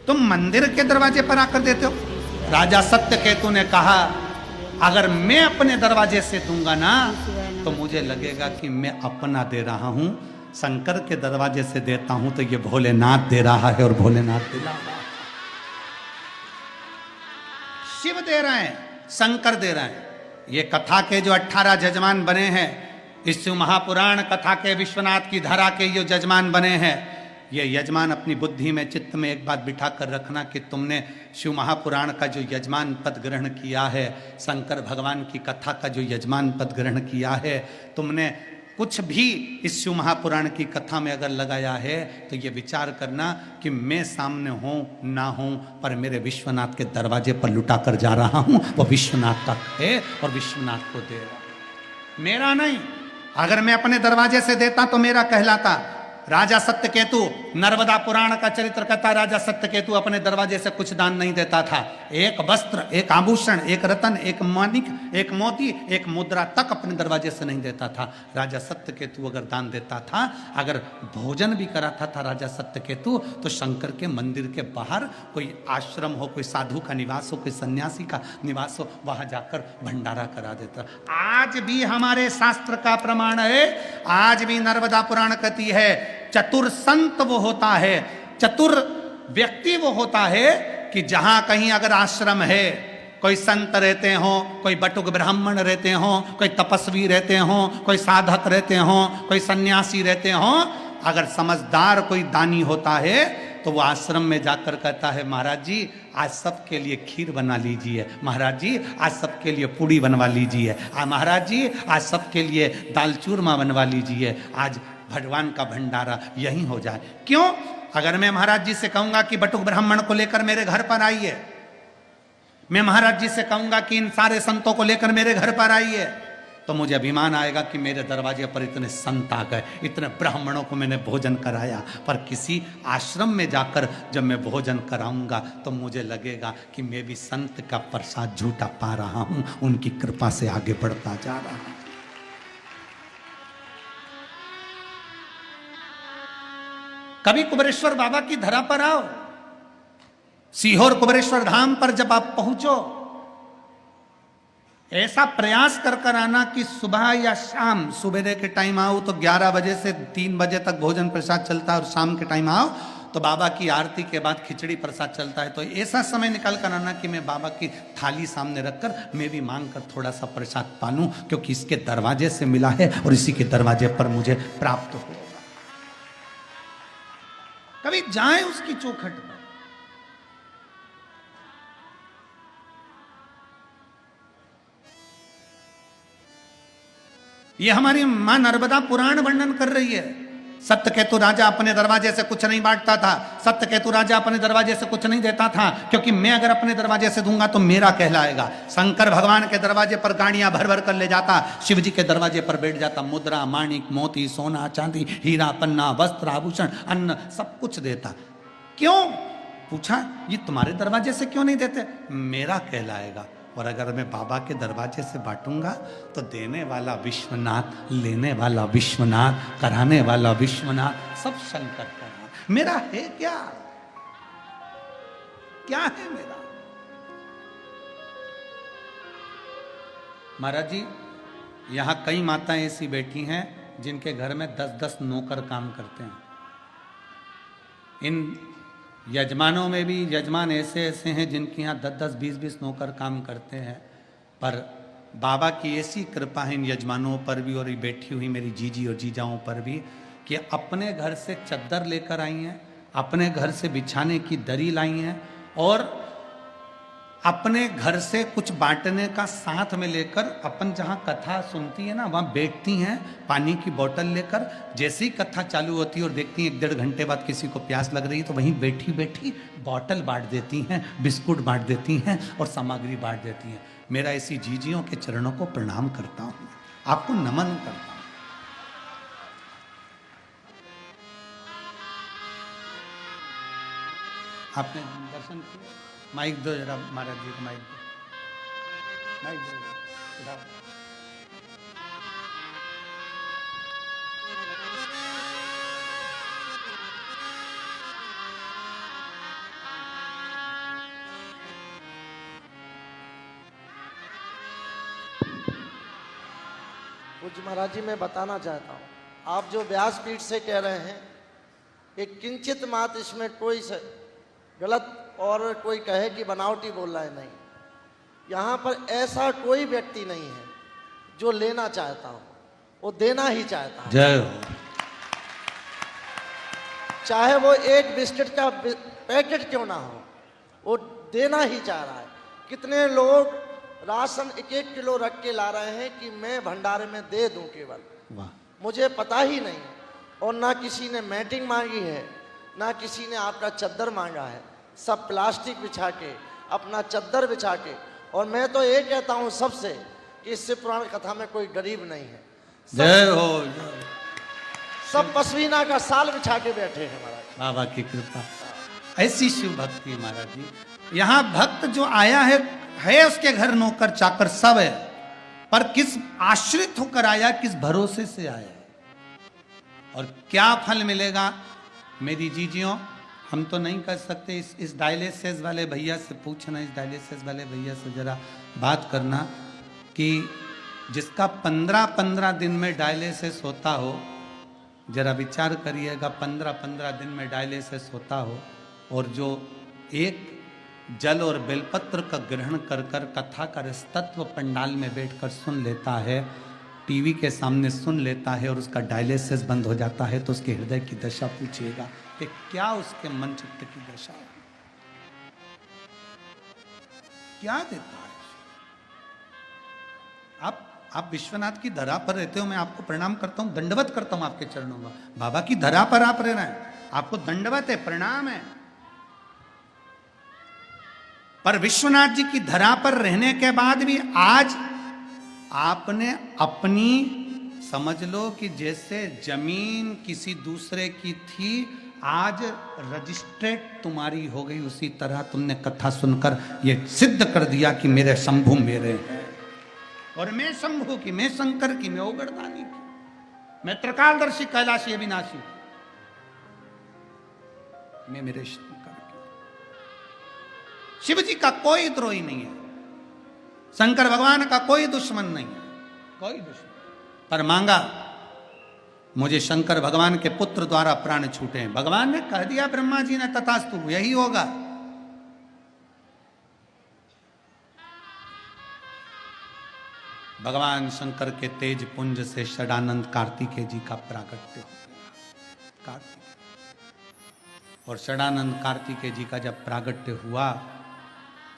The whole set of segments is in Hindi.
तुम मंदिर के दरवाजे पर आकर देते हो। राजा सत्यकेतु ने कहा, अगर मैं अपने दरवाजे से दूंगा ना तो मुझे लगेगा कि मैं अपना दे रहा हूं, शंकर के दरवाजे से देता हूं तो ये भोलेनाथ दे रहा है और भोलेनाथ दिला रहा है। शिव दे रहे हैं, शंकर दे रहे हैं। ये कथा के जो 18 जजमान बने हैं, इस शिव महापुराण कथा के विश्वनाथ की धरा के ये जजमान बने हैं, ये यजमान अपनी बुद्धि में चित्त में एक बात बिठा कर रखना कि तुमने शिव महापुराण का जो यजमान पद ग्रहण किया है, शंकर भगवान की कथा का जो यजमान पद ग्रहण किया है, तुमने कुछ भी इस शिव महापुराण की कथा में अगर लगाया है तो ये विचार करना कि मैं सामने हूँ ना हूँ, पर मेरे विश्वनाथ के दरवाजे पर लुटा कर जा रहा हूँ, वो विश्वनाथ का है और विश्वनाथ को दे रहा, मेरा नहीं। अगर मैं अपने दरवाजे से देता तो मेरा कहलाता। राजा सत्यकेतु, नर्मदा पुराण का चरित्र कहता, राजा सत्यकेतु अपने दरवाजे से कुछ दान नहीं देता था। एक वस्त्र, एक आभूषण, एक रतन, एक मानिक, एक मोती, एक मुद्रा तक अपने दरवाजे से नहीं देता था। राजा सत्यकेतु अगर दान देता था, अगर भोजन भी कराता था राजा सत्यकेतु, तो शंकर के मंदिर के बाहर कोई आश्रम हो, कोई साधु का निवास हो, कोई सन्यासी का निवास हो, वहां जाकर भंडारा करा देता। आज भी हमारे शास्त्र का प्रमाण है, आज भी नर्मदा पुराण कहती है, चतुर संत वो होता है, चतुर व्यक्ति वो होता है कि जहां कहीं अगर आश्रम है, कोई संत रहते हो, कोई बटुक ब्राह्मण रहते हो, कोई तपस्वी रहते हो, कोई साधक रहते हो, कोई सन्यासी रहते हो, अगर समझदार कोई दानी होता है तो वो आश्रम में जाकर कहता है, महाराज जी आज सबके लिए खीर बना लीजिए, महाराज जी आज सबके लिए पूड़ी बनवा लीजिए, महाराज जी आज सबके लिए दाल चूरमा बनवा लीजिए, आज भगवान का भंडारा यही हो जाए। क्यों? अगर मैं महाराज जी से कहूंगा कि बटुक ब्राह्मण को लेकर मेरे घर पर आइए, मैं महाराज जी से कहूंगा कि इन सारे संतों को लेकर मेरे घर पर आइए, तो मुझे अभिमान आएगा कि मेरे दरवाजे पर इतने संत आ गए, इतने ब्राह्मणों को मैंने भोजन कराया। पर किसी आश्रम में जाकर जब मैं भोजन कराऊंगा तो मुझे लगेगा कि मैं भी संत का प्रसाद झूठा पा रहा हूं, उनकी कृपा से आगे बढ़ता जा रहा हूं। कभी कुबेरेश्वर बाबा की धरा पर आओ, सीहोर कुबेरेश्वर धाम पर जब आप पहुंचो, ऐसा प्रयास कर कर आना कि सुबह या शाम, सुबह के टाइम आओ तो 11 बजे से 3 बजे तक भोजन प्रसाद चलता है, और शाम के टाइम आओ तो बाबा की आरती के बाद खिचड़ी प्रसाद चलता है। तो ऐसा समय निकाल कर आना कि मैं बाबा की थाली सामने रखकर मैं भी मांग कर थोड़ा सा प्रसाद पालूं, क्योंकि इसके दरवाजे से मिला है और इसी के दरवाजे पर मुझे प्राप्त हो। कभी जाए उसकी चौखट पर। ये हमारी मां नर्मदा पुराण वर्णन कर रही है। सत्यकेतु राजा अपने दरवाजे से कुछ नहीं बांटता था, सत्यकेतु राजा अपने दरवाजे से कुछ नहीं देता था, क्योंकि मैं अगर अपने दरवाजे से दूंगा तो मेरा कहलाएगा। शंकर भगवान के दरवाजे पर गाड़ियां भर भर कर ले जाता, शिव जी के दरवाजे पर बैठ जाता, मुद्रा, माणिक, मोती, सोना, चांदी, हीरा, पन्ना, वस्त्र, आभूषण, अन्न, सब कुछ देता। क्यों? पूछा, ये तुम्हारे दरवाजे से क्यों नहीं देते? मेरा कहलाएगा। और अगर मैं बाबा के दरवाजे से बांटूंगा तो देने वाला विश्वनाथ, लेने वाला विश्वनाथ, कराने वाला विश्वनाथ, सब शंकर का। मेरा है क्या? क्या है मेरा? महाराज जी, यहां कई माताएं ऐसी बैठी हैं जिनके घर में 10-10 नौकर काम करते हैं। इन यजमानों में भी यजमान ऐसे ऐसे हैं जिनके यहाँ 10-10, 20-20 नौकर काम करते हैं। पर बाबा की ऐसी कृपा है इन यजमानों पर भी और ये बैठी हुई मेरी जीजी और जीजाओं पर भी, कि अपने घर से चद्दर लेकर आई हैं, अपने घर से बिछाने की दरी लाई हैं, और अपने घर से कुछ बांटने का साथ में लेकर, अपन जहाँ कथा सुनती है ना वहाँ बैठती हैं पानी की बोतल लेकर। जैसे ही कथा चालू होती है और देखती हैं 1-1.5 घंटे बाद किसी को प्यास लग रही है तो वहीं बैठी बैठी बोतल बांट देती हैं, बिस्कुट बांट देती हैं और सामग्री बांट देती हैं। मेरा ऐसी जीजियों के चरणों को प्रणाम करता हूँ, आपको नमन करता हूँ। आपने दर्शन किया? माइक दो जरा महाराज जी को, माइक दो, माइक दो। कुछ महाराज जी मैं बताना चाहता हूँ, आप जो व्यासपीठ से कह रहे हैं कि किंचित मात्र इसमें कोई गलत और कोई कहे कि बनावटी बोल रहा है, नहीं। यहाँ पर ऐसा कोई व्यक्ति नहीं है जो लेना चाहता हो, वो देना ही चाहता है। जय हो। चाहे वो एक बिस्किट का पैकेट क्यों ना हो, वो देना ही चाह रहा है। कितने लोग राशन 1-1 किलो रख के ला रहे हैं कि मैं भंडारे में दे दूं केवल, मुझे पता ही नहीं, और ना किसी ने मैटिंग मांगी है, ना किसी ने आपका चद्दर मांगा है। सब प्लास्टिक बिछा के, अपना चद्दर बिछा के। और मैं तो ये कहता हूं सबसे कि इससे पुराण कथा में कोई गरीब नहीं है। जय हो। सब पश्मीना का साल बिछा के बैठे हैं महाराज। बाबा की कृपा, ऐसी शिव भक्ति है महाराज जी। यहाँ भक्त जो आया है उसके घर नौकर चाकर सब है, पर किस आश्रित होकर आया, किस भरोसे से आया और क्या फल मिलेगा। मेरी जीजियों, हम तो नहीं कर सकते। इस डायलिसिस वाले भैया से पूछना, इस डायलिसिस वाले भैया से जरा बात करना कि जिसका 15-15 दिन में डायलिसिस होता हो, जरा विचार करिएगा, 15-15 दिन में डायलिसिस होता हो, और जो एक जल और बेलपत्र का ग्रहण कर कर कथा का तत्व पंडाल में बैठकर सुन लेता है, टीवी के सामने सुन लेता है और उसका डायलिसिस बंद हो जाता है, तो उसके हृदय की दशा पूछिएगा कि क्या उसके मन चित्त की दशा है, क्या देता है। आप विश्वनाथ की धरा पर रहते हो, मैं आपको प्रणाम करता हूं, दंडवत करता हूं आपके चरणों में। बाबा की धरा पर आप रह रहे हैं, आपको दंडवत है, प्रणाम है। पर विश्वनाथ जी की धरा पर रहने के बाद भी आज आपने अपनी, समझ लो कि जैसे जमीन किसी दूसरे की थी, आज रजिस्ट्रेट तुम्हारी हो गई, उसी तरह तुमने कथा सुनकर ये सिद्ध कर दिया कि मेरे शंभु मेरे हैं, और मैं शंभु की, मैं शंकर की, मैं ओगड़दानी की, मैं त्रिकालदर्शी कैलाशी अविनाशी, मैं मेरे शंकर की। शिव जी का कोई द्रोही नहीं है, शंकर भगवान का कोई दुश्मन नहीं है, कोई दुश्मन। पर मांगा, मुझे शंकर भगवान के पुत्र द्वारा प्राण छूटे हैं। भगवान ने कह दिया, ब्रह्मा जी ने, तथास्तु, यही होगा। भगवान शंकर के तेज पुंज से षडानंद कार्तिकेय जी का प्रागट्य हो गया। और षडानंद कार्तिकेय जी का जब प्रागट्य हुआ,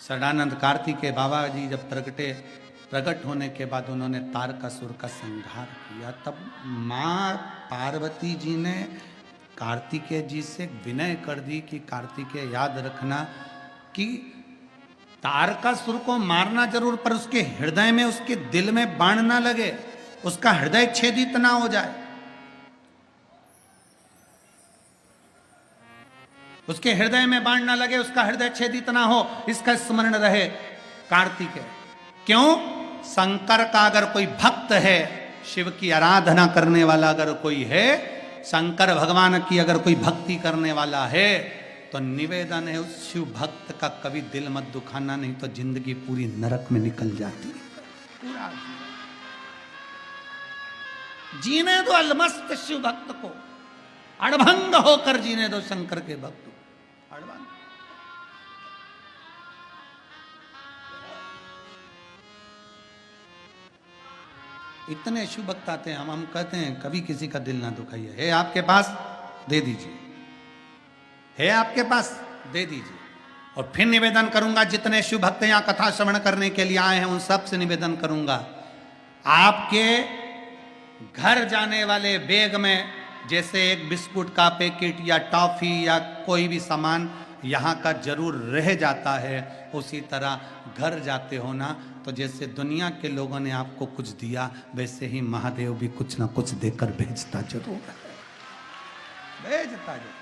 षडानंद कार्तिकेय बाबा जी जब प्रकट होने के बाद उन्होंने तारकासुर का संहार किया, तब माँ पार्वती जी ने कार्तिकेय जी से विनय कर दी कि कार्तिकेय याद रखना कि तारकासुर को मारना जरूर, पर उसके हृदय में, उसके दिल में बाण ना लगे, उसका हृदय छेदित ना हो जाए, उसके हृदय में बाण ना लगे, उसका हृदय छेदित ना हो, इसका स्मरण रहे कार्तिकेय। क्यों? शंकर का अगर कोई भक्त है, शिव की आराधना करने वाला अगर कोई है, शंकर भगवान की अगर कोई भक्ति करने वाला है, तो निवेदन है उस शिव भक्त का कभी दिल मत दुखाना, नहीं तो जिंदगी पूरी नरक में निकल जाती है। पूरा जीने दो अलमस्त शिव भक्त को, अड़भंग होकर जीने दो शंकर के भक्त को, अड़भंग। इतने शिव भक्त आते हैं, हम कहते हैं कभी किसी का दिल ना दुखाइए, है आपके पास दे दीजिए, है आपके पास दे दीजिए। और फिर निवेदन करूंगा, जितने शिव भक्त यहाँ कथा श्रवण करने के लिए आए हैं, उन सब से निवेदन करूंगा, आपके घर जाने वाले बैग में जैसे एक बिस्कुट का पैकेट या टॉफी या कोई भी सामान यहाँ का जरूर रह जाता है, उसी तरह घर जाते हो ना, तो जैसे दुनिया के लोगों ने आपको कुछ दिया, वैसे ही महादेव भी कुछ ना कुछ देकर भेजता जरूर है, भेजता जरूर।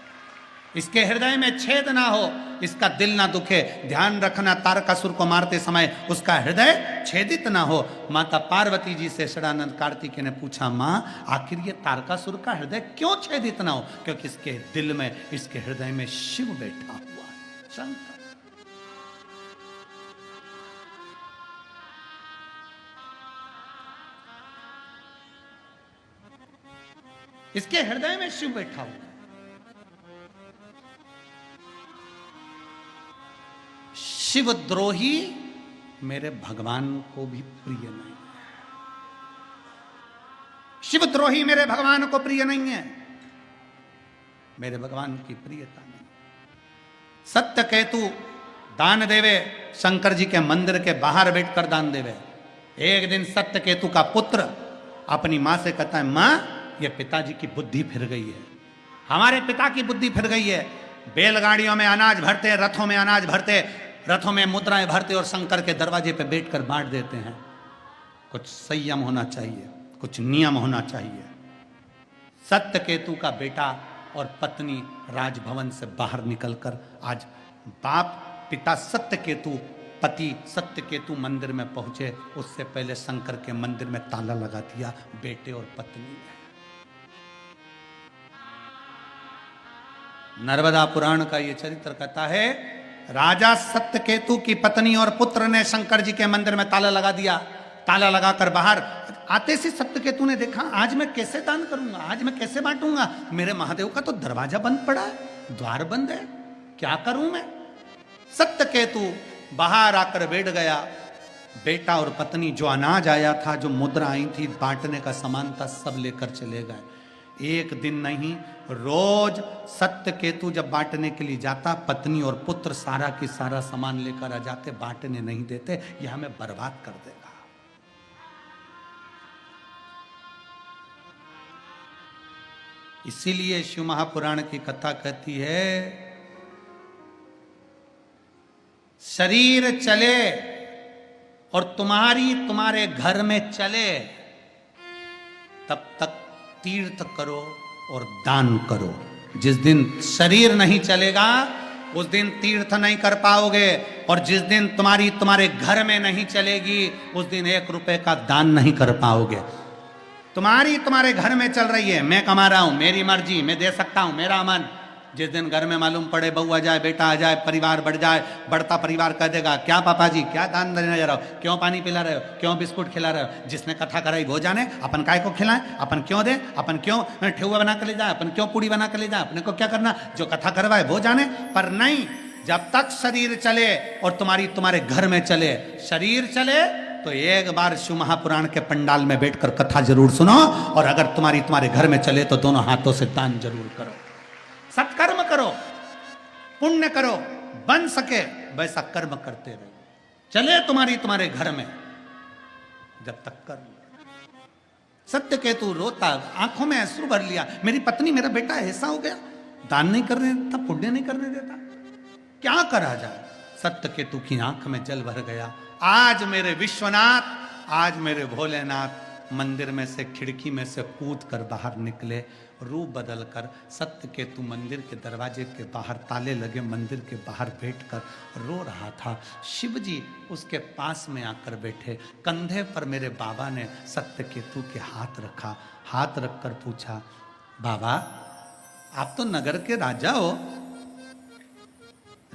इसके हृदय में छेद ना हो, इसका दिल ना दुखे। ध्यान रखना, तारकासुर को मारते समय उसका हृदय छेदित ना हो। माता पार्वती जी से षडानंद कार्तिकेय ने पूछा, माँ आखिर ये तारकासुर का हृदय क्यों छेदित ना हो? क्योंकि इसके दिल में, इसके हृदय में शिव बैठा हुआ है, शंकर। इसके हृदय में शिव बैठा हुआ। शिवद्रोही मेरे भगवान को भी प्रिय नहीं है। शिवद्रोही मेरे भगवान को प्रिय नहीं है, मेरे भगवान की प्रियता नहीं। सत्य केतु दान देवे, शंकर जी के मंदिर के बाहर बैठकर दान देवे। एक दिन सत्य केतु का पुत्र अपनी मां से कहता है, मां ये पिताजी की बुद्धि फिर गई है, हमारे पिता की बुद्धि फिर गई है। बैलगाड़ियों में अनाज भरते, रथों में अनाज भरते, रथों में मुद्राएं भरते और शंकर के दरवाजे पे बैठकर बांट देते हैं। कुछ संयम होना चाहिए, कुछ नियम होना चाहिए। सत्य केतु का बेटा और पत्नी राजभवन से बाहर निकलकर आज बाप पिता सत्य केतु, पति सत्य केतु मंदिर में पहुंचे, उससे पहले शंकर के मंदिर में ताला लगा दिया बेटे और पत्नी ने। नर्मदा पुराण का यह चरित्र कहता है, राजा सत्य केतु की पत्नी और पुत्र ने शंकर जी के मंदिर में ताला लगा दिया। ताला लगाकर बाहर आते से सत्य केतु ने देखा, आज मैं कैसे दान करूंगा, आज मैं कैसे बांटूंगा, मेरे महादेव का तो दरवाजा बंद पड़ा है, द्वार बंद है, क्या करूं मैं। सत्य केतु बाहर आकर बैठ गया। बेटा और पत्नी जो अनाज आया था, जो मुद्रा आई थी, बांटने का सामान था, सब लेकर चले गए। एक दिन नहीं, रोज सत्य केतु जब बांटने के लिए जाता, पत्नी और पुत्र सारा की सारा सामान लेकर आ जाते, बांटने नहीं देते, यह हमें बर्बाद कर देगा। इसीलिए शिव महापुराण की कथा कहती है, शरीर चले और तुम्हारे घर में चले, तब तक तीर्थ करो और दान करो। जिस दिन शरीर नहीं चलेगा उस दिन तीर्थ नहीं कर पाओगे, और जिस दिन तुम्हारे घर में नहीं चलेगी उस दिन 1 रुपए का दान नहीं कर पाओगे। तुम्हारे घर में चल रही है, मैं कमा रहा हूं, मेरी मर्जी, मैं दे सकता हूं, मेरा मन। जिस दिन घर में मालूम पड़े बहू आ जाए, बेटा आ जाए, परिवार बढ़ जाए, बढ़ता परिवार कह देगा, क्या पापा जी क्या दान देने जा रहे हो, क्यों पानी पिला रहे हो, क्यों बिस्कुट खिला रहे हो, जिसने कथा कराई वो जाने, अपन काय को खिलाएं, अपन क्यों दे, अपन क्यों ठेहुआ बना कर ले जाए, अपन क्यों पूड़ी बना कर ले जाए, अपने को क्या करना, जो कथा करवाए वो जाने। पर नहीं, जब तक शरीर चले और तुम्हारे घर में चले, शरीर चले तो एक बार शिव महापुराण के पंडाल में बैठकर कथा जरूर सुनो, और अगर तुम्हारे घर में चले तो दोनों हाथों से दान जरूर करो, सत्कर्म करो, पुण्य करो, बन सके वैसा कर्म करते रहो। चले तुम्हारे घर में, जब तक कर। सत्य केतु रोता, आंखों में अश्रु भर लिया, मेरी पत्नी मेरा बेटा ऐसा हो गया, दान नहीं करने देता, पुण्य नहीं करने देता, क्या करा जाए। सत्य केतु की आंख में जल भर गया। आज मेरे विश्वनाथ, आज मेरे भोलेनाथ मंदिर में से, खिड़की में से कूद कर बाहर निकले, रूप बदलकर सत्य केतु मंदिर के दरवाजे के बाहर, ताले लगे मंदिर के बाहर बैठकर रो रहा था। शिव जी उसके पास में आकर बैठे, कंधे पर मेरे बाबा ने सत्य केतु के हाथ रखा, हाथ रखकर पूछा, बाबा आप तो नगर के राजा हो,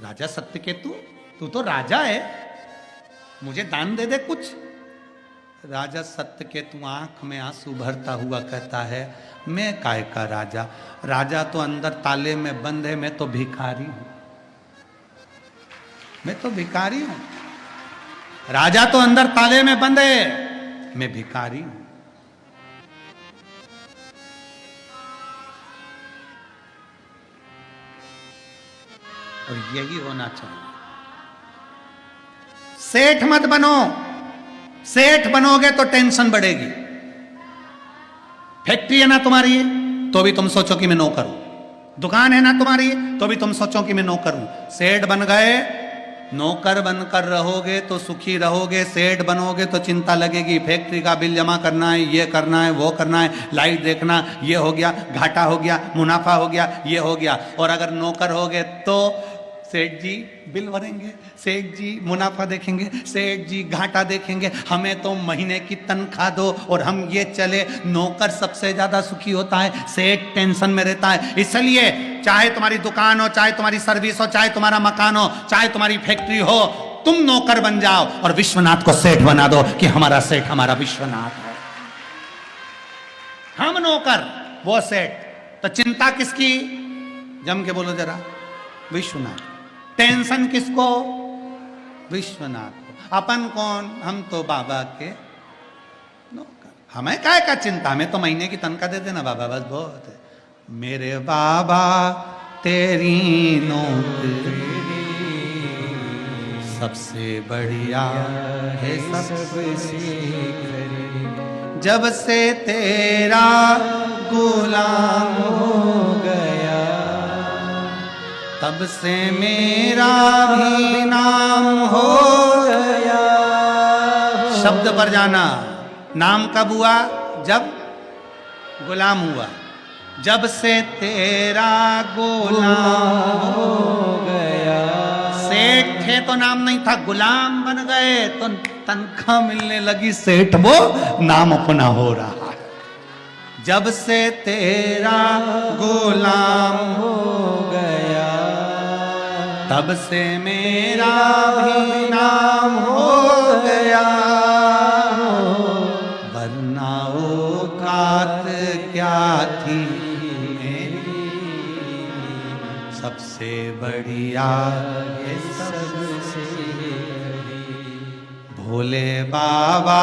राजा सत्य केतु, तू तो राजा है, मुझे दान दे दे कुछ। राजा सत्य केतु आंख में आंसू भरता हुआ कहता है, मैं काय का राजा, राजा तो अंदर ताले में बंद है, मैं तो भिखारी हूं, मैं तो भिखारी हूं। राजा तो अंदर ताले में बंद है, मैं भिखारी हूं। और यही होना चाहिए। सेठ मत बनो, सेठ बनोगे तो टेंशन बढ़ेगी। फैक्ट्री है ना तुम्हारी, तो भी तुम सोचो कि मैं नौकर हूं। दुकान है ना तुम्हारी, तो भी तुम सोचो कि मैं नौकर हूं। सेठ बन गए, नौकर बनकर रहोगे तो सुखी रहोगे, सेठ बनोगे तो चिंता लगेगी, फैक्ट्री का बिल जमा करना है, ये करना है, वो करना है, लाइट देखना, ये हो गया, घाटा हो गया, मुनाफा हो गया, ये हो गया। और अगर नौकर होगे तो सेठ जी बिल भरेंगे, सेठ जी मुनाफा देखेंगे, सेठ जी घाटा देखेंगे, हमें तो महीने की तनख्वाह दो और हम ये चले। नौकर सबसे ज्यादा सुखी होता है, सेठ टेंशन में रहता है। इसलिए चाहे तुम्हारी दुकान हो, चाहे तुम्हारी सर्विस हो, चाहे तुम्हारा मकान हो, चाहे तुम्हारी फैक्ट्री हो, तुम नौकर बन जाओ और विश्वनाथ को सेठ बना दो कि हमारा सेठ हमारा विश्वनाथ है। हम नौकर, वो सेठ। तो चिंता किसकी? जम के बोलो जरा, विश्वनाथ। टेंशन किसको? विश्वनाथ को। अपन कौन? हम तो बाबा के नौकर। हमें काय का चिंता, हमें तो महीने की तनख्वाह दे देना बाबा, बस बहुत है। मेरे बाबा तेरी नौकरी सबसे बढ़िया है, सबसे जब से तेरा गुलाम हो गया, तब से मेरा भी नाम हो गया। शब्द पर जाना। नाम कब हुआ? जब गुलाम हुआ। जब से तेरा गुलाम हो गया। सेठ थे तो नाम नहीं था, गुलाम बन गए तो तनख्वाह मिलने लगी, सेठ वो नाम अपना हो रहा है। जब से तेरा गुलाम हो गया, तब से मेरा भी नाम हो गया। वरना औकात क्या थी मेरी, सबसे बढ़िया है, सबसे भोले बाबा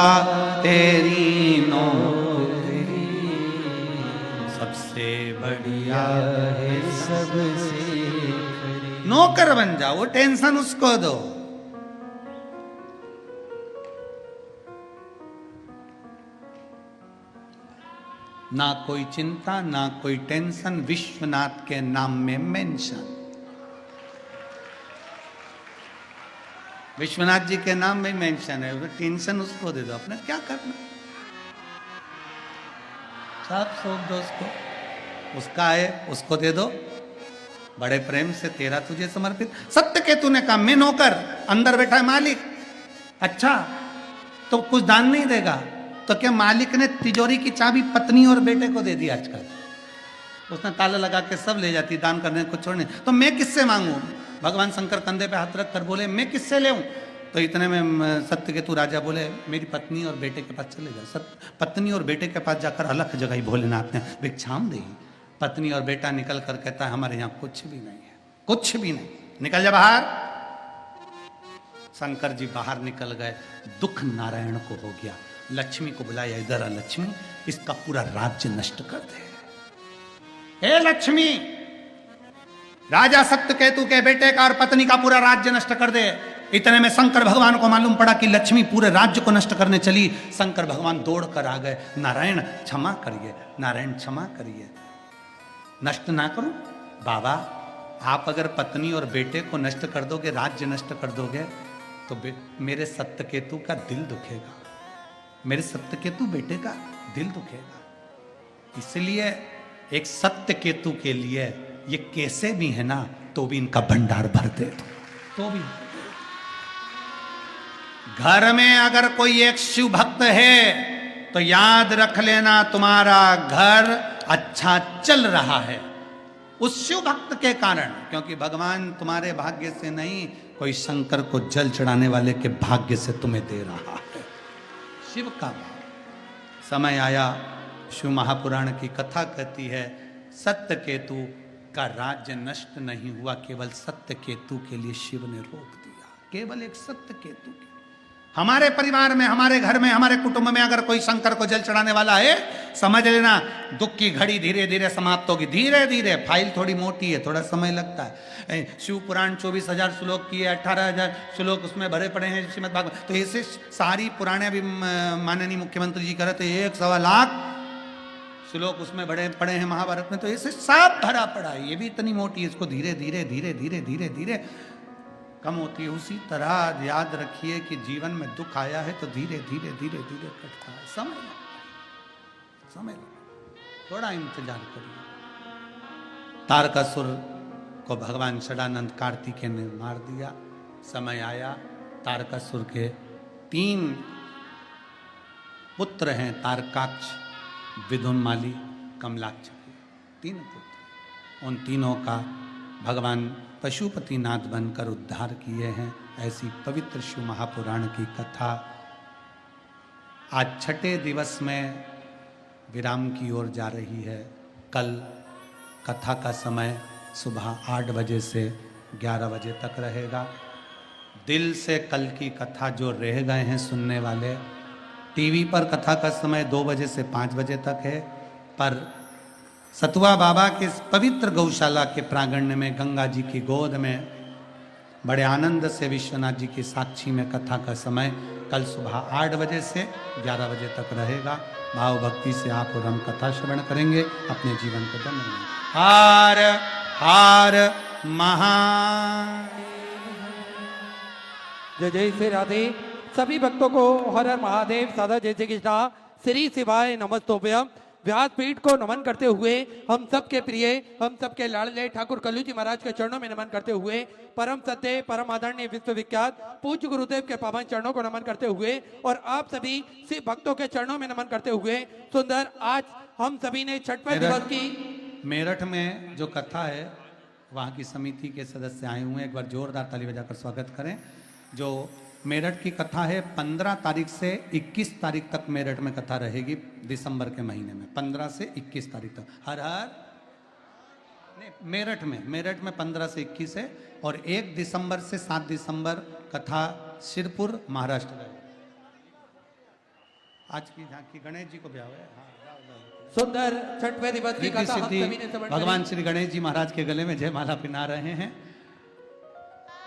तेरी नौकरी सबसे बढ़िया है, सबसे नौकर बन जाओ, वो टेंशन उसको दो। ना कोई चिंता, ना कोई टेंशन, विश्वनाथ के नाम में मेंशन। विश्वनाथ जी के नाम में मेंशन है, टेंशन उसको दे दो, अपने क्या करना, सब सौंप दो उसको, उसका है उसको दे दो, बड़े प्रेम से तेरा तुझे समर्पित। सत्य केतु ने कहा मैं नौकर, अंदर बैठा है मालिक। अच्छा तो कुछ दान नहीं देगा? तो क्या मालिक ने तिजोरी की चाबी पत्नी और बेटे को दे दी आजकल? उसने ताला लगा के सब ले जाती, दान करने को छोड़ने। तो मैं किससे मांगू? भगवान शंकर कंधे पे हाथ रख कर बोले मैं किससे ले? तो इतने में सत्यकेतु राजा बोले मेरी पत्नी और बेटे के पास चले जाओ। पत्नी और बेटे के पास जाकर अलग जगह भोलेनाथ ने भिक्षाम दी। पत्नी और बेटा निकल कर कहता है हमारे यहाँ कुछ भी नहीं है, कुछ भी नहीं, निकल जा बाहर। शंकर जी बाहर निकल गए। दुख नारायण को हो गया। लक्ष्मी को बुलाया, इधर आ लक्ष्मी, इसका पूरा राज्य नष्ट कर दे। हे लक्ष्मी, राजा सत्यकेतु के बेटे का और पत्नी का पूरा राज्य नष्ट कर दे। इतने में शंकर भगवान को मालूम पड़ा कि लक्ष्मी पूरे राज्य को नष्ट करने चली। शंकर भगवान दौड़ कर आ गए, नारायण क्षमा करिए, नारायण क्षमा करिए, नष्ट ना करो बाबा। आप अगर पत्नी और बेटे को नष्ट कर दोगे, राज्य नष्ट कर दोगे, तो मेरे सत्यकेतु का दिल दुखेगा, मेरे सत्यकेतु बेटे का दिल दुखेगा। इसलिए एक सत्यकेतु के लिए ये कैसे भी है ना, तो भी इनका भंडार भर दे। तो भी घर में अगर कोई एक शिव भक्त है तो याद रख लेना तुम्हारा घर अच्छा चल रहा है उस शिव भक्त के कारण। क्योंकि भगवान तुम्हारे भाग्य से नहीं, कोई शंकर को जल चढ़ाने वाले के भाग्य से तुम्हें दे रहा है। शिव का समय आया। शिव महापुराण की कथा कहती है सत्यकेतु का राज्य नष्ट नहीं हुआ, केवल सत्यकेतु के लिए शिव ने रोक दिया। केवल एक सत्यकेतु के। हमारे परिवार में, हमारे घर में, हमारे कुटुंब में अगर कोई शंकर को जल चढ़ाने वाला है, समझ लेना दुख की घड़ी धीरे धीरे समाप्त होगी। धीरे धीरे, फाइल थोड़ी मोटी है, थोड़ा समय लगता है। शिव पुराण 24,000 श्लोक की है, 18,000 श्लोक उसमें भरे पड़े हैं श्रीमद् भागवत। तो ऐसे सारी पुराने भी माननीय मुख्यमंत्री जी कह रहे थे 1.25 लाख श्लोक उसमें बड़े पड़े हैं महाभारत में। तो ऐसे सब भरा पड़ा है, ये भी इतनी मोटी है, इसको धीरे धीरे धीरे धीरे धीरे धीरे कम होती है। उसी तरह याद रखिए कि जीवन में दुख आया है तो धीरे धीरे धीरे धीरे कटता है। समय थोड़ा इंतजार करिए। तारकासुर को भगवान षडानंद कार्तिकेय ने मार दिया। समय आया, तारकासुर के 3 पुत्र हैं, तारकाक्ष, विदुन्माली, कमलाक्ष, 3 पुत्र। उन तीनों का भगवान पशुपतिनाथ बनकर उद्धार किए हैं। ऐसी पवित्र शिव महापुराण की कथा आज 6ठे दिवस में विराम की ओर जा रही है। कल कथा का समय सुबह 8 बजे से 11 बजे तक रहेगा। दिल से कल की कथा जो रह गए हैं सुनने वाले, टीवी पर कथा का समय 2 बजे से 5 बजे तक है, पर सतुआ बाबा के पवित्र गौशाला के प्रांगण में गंगा जी की गोद में बड़े आनंद से विश्वनाथ जी की साक्षी में कथा का समय कल सुबह 8 बजे से 11 बजे तक रहेगा। भाव भक्ति से आप और हम कथा श्रवण करेंगे, अपने जीवन को धन्य बनाएंगे। हार हार महा जय जय श्री राधे। सभी भक्तों को हर हर महादेव, सादा जय श्री कृष्णा, श्री शिवाय नमस्तोभ्यम। व्यासपीठ को नमन करते हुए हम सबके प्रिय, हम सबके लाडले ठाकुर कल्लू जी महाराज के चरणों में नमन करते हुए, परम सत्य परम आदरणीय विश्वविख्यात पूज्य गुरुदेव के पावन चरणों को नमन करते हुए और आप सभी शिव भक्तों के चरणों में नमन करते हुए सुंदर आज हम सभी ने छठवें दिवस की मेरठ में जो कथा है वहाँ की समिति के सदस्य आए हुए हैं, एक बार जोरदार ताली बजाकर स्वागत करें। जो मेरठ की कथा है 15 तारीख से 21 तारीख तक मेरठ में कथा रहेगी, दिसंबर के महीने में 15 से 21 तारीख तक। हर हर नहीं, मेरठ में 15 से 21 है और 1 दिसंबर से 7 दिसंबर कथा सिरपुर महाराष्ट्र में। आज की झांकी गणेश जी को ब्याह है। सुंदर छठवें दिवस की कथा हम सभी ने श्रवण भगवान श्री गणेश जी महाराज के गले में जयमाला पिना रहे हैं।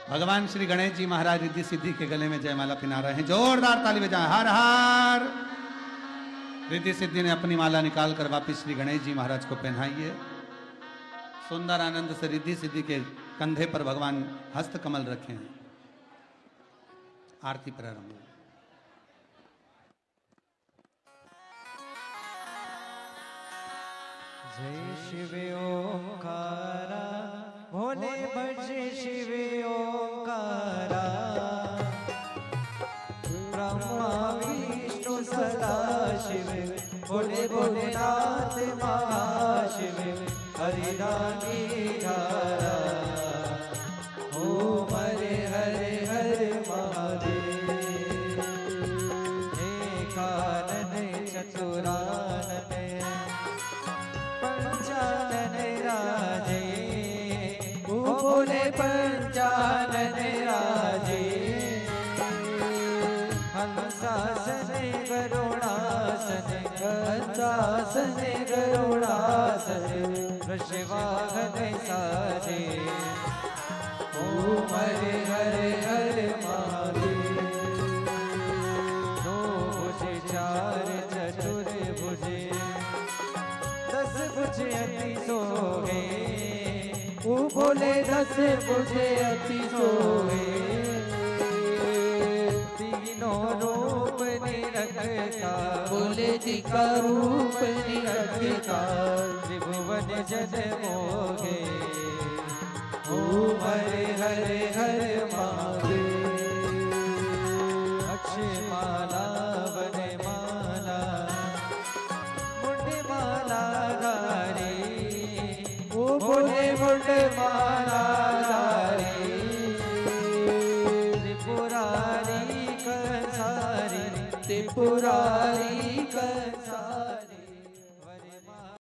भगवान श्री गणेश जी महाराज रिद्धि सिद्धि के गले में जयमाला पिना रहे हैं। जोरदार ताली बजाएं। हर हर। रिद्धि सिद्धि ने अपनी माला निकाल कर वापिस श्री गणेश जी महाराज को पहनाई है। सुंदर आनंद से रिद्धि सिद्धि के कंधे पर भगवान हस्त कमल रखे हैं। आरती प्रारंभ। जय शिव ओंकारा, भोले भजे शिव ओंकारा, ब्रह्मा विष्णु सदा शिव, भोले भोलेनाथ महाशिव, हरिदानी धारा, ओम हरे हरे हरे महादेव, एकानन चतुरानन पंचानन राजे, भोले पंचानन राजे, हंसासन गरुड़ासन, हंसासन गरुड़ासन, वृषवाहन साजे, ओम हरे हरे हरे महादेव, दो भुजे चार चतुर भुजे, 10 भुजे अति सोहे, ओ भोले 10 भुजे अति सोहे, तीनों रूप निरखता, भोले जी का रूप निरखता, त्रिभुवन जन मोहे, ओम हरे हरे हरे